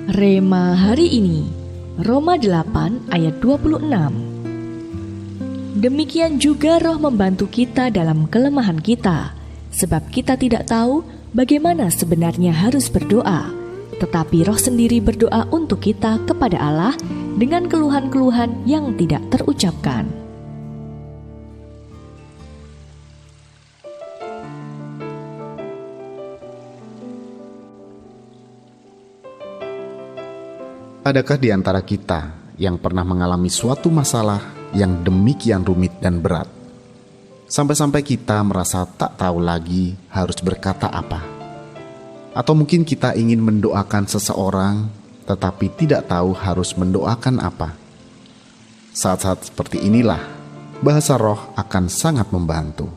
Rema hari ini, Roma 8 ayat 26. Demikian juga Roh membantu kita dalam kelemahan kita, sebab kita tidak tahu bagaimana sebenarnya harus berdoa, tetapi Roh sendiri berdoa untuk kita kepada Allah dengan keluhan-keluhan yang tidak terucapkan. Adakah di antara kita yang pernah mengalami suatu masalah yang demikian rumit dan berat, sampai-sampai kita merasa tak tahu lagi harus berkata apa? Atau mungkin kita ingin mendoakan seseorang, tetapi tidak tahu harus mendoakan apa? Saat-saat seperti inilah, bahasa roh akan sangat membantu.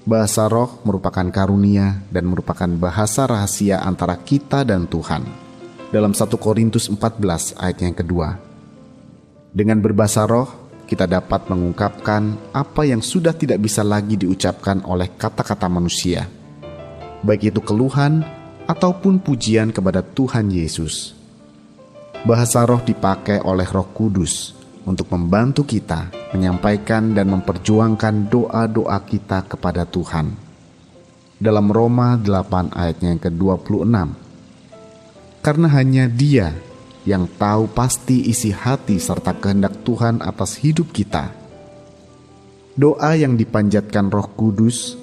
Bahasa roh merupakan karunia dan merupakan bahasa rahasia antara kita dan Tuhan. Dalam 1 Korintus 14 ayat yang kedua, dengan berbahasa roh, kita dapat mengungkapkan apa yang sudah tidak bisa lagi diucapkan oleh kata-kata manusia, baik itu keluhan ataupun pujian kepada Tuhan Yesus. Bahasa roh dipakai oleh Roh Kudus untuk membantu kita menyampaikan dan memperjuangkan doa-doa kita kepada Tuhan. Dalam Roma 8 ayatnya yang ke-26, karena hanya Dia yang tahu pasti isi hati serta kehendak Tuhan atas hidup kita. Doa yang dipanjatkan Roh Kudus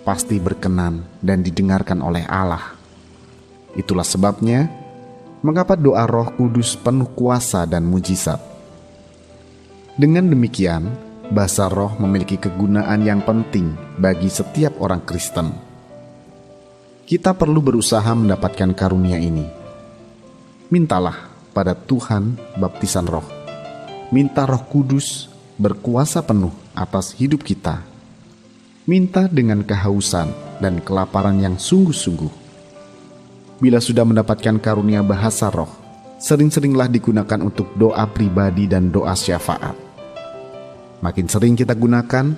pasti berkenan dan didengarkan oleh Allah. Itulah sebabnya, mengapa doa Roh Kudus penuh kuasa dan mujizat. Dengan demikian, bahasa roh memiliki kegunaan yang penting bagi setiap orang Kristen. Kita perlu berusaha mendapatkan karunia ini. Mintalah pada Tuhan baptisan roh. Minta Roh Kudus berkuasa penuh atas hidup kita. Minta dengan kehausan dan kelaparan yang sungguh-sungguh. Bila sudah mendapatkan karunia bahasa roh, sering-seringlah digunakan untuk doa pribadi dan doa syafaat. Makin sering kita gunakan,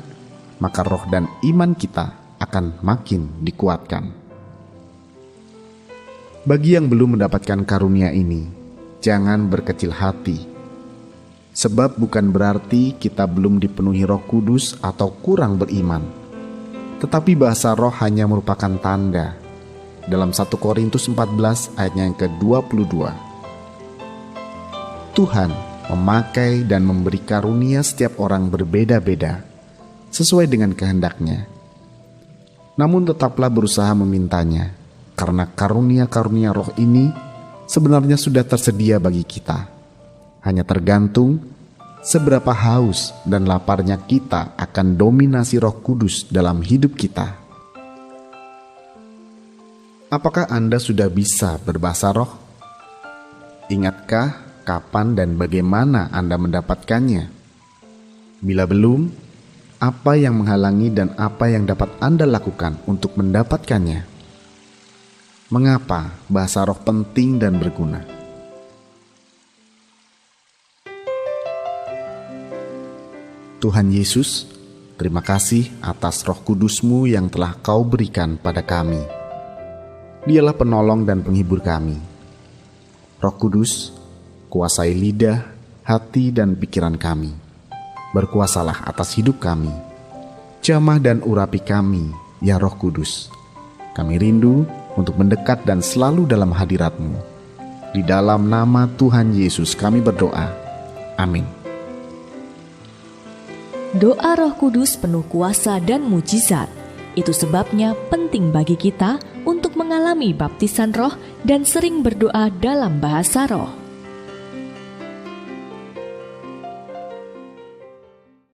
maka roh dan iman kita akan makin dikuatkan. Bagi yang belum mendapatkan karunia ini, jangan berkecil hati. Sebab bukan berarti kita belum dipenuhi Roh Kudus atau kurang beriman. Tetapi bahasa roh hanya merupakan tanda. Dalam 1 Korintus 14 ayatnya yang ke-22. Tuhan memakai dan memberi karunia setiap orang berbeda-beda, sesuai dengan kehendaknya. Namun tetaplah berusaha memintanya, karena karunia-karunia roh ini sebenarnya sudah tersedia bagi kita. Hanya tergantung seberapa haus dan laparnya kita akan dominasi Roh Kudus dalam hidup kita. Apakah Anda sudah bisa berbahasa roh? Ingatkah kapan dan bagaimana Anda mendapatkannya? Bila belum, apa yang menghalangi dan apa yang dapat Anda lakukan untuk mendapatkannya? Mengapa bahasa roh penting dan berguna? Tuhan Yesus, terima kasih atas Roh Kudus-Mu yang telah Kau berikan pada kami. Dialah penolong dan penghibur kami. Roh Kudus, kuasai lidah, hati, dan pikiran kami. Berkuasalah atas hidup kami. Jamah dan urapi kami, ya Roh Kudus. Kami rindu untuk mendekat dan selalu dalam hadirat-Mu. Di dalam nama Tuhan Yesus kami berdoa. Amin. Doa Roh Kudus penuh kuasa dan mujizat. Itu sebabnya penting bagi kita untuk mengalami baptisan roh dan sering berdoa dalam bahasa roh.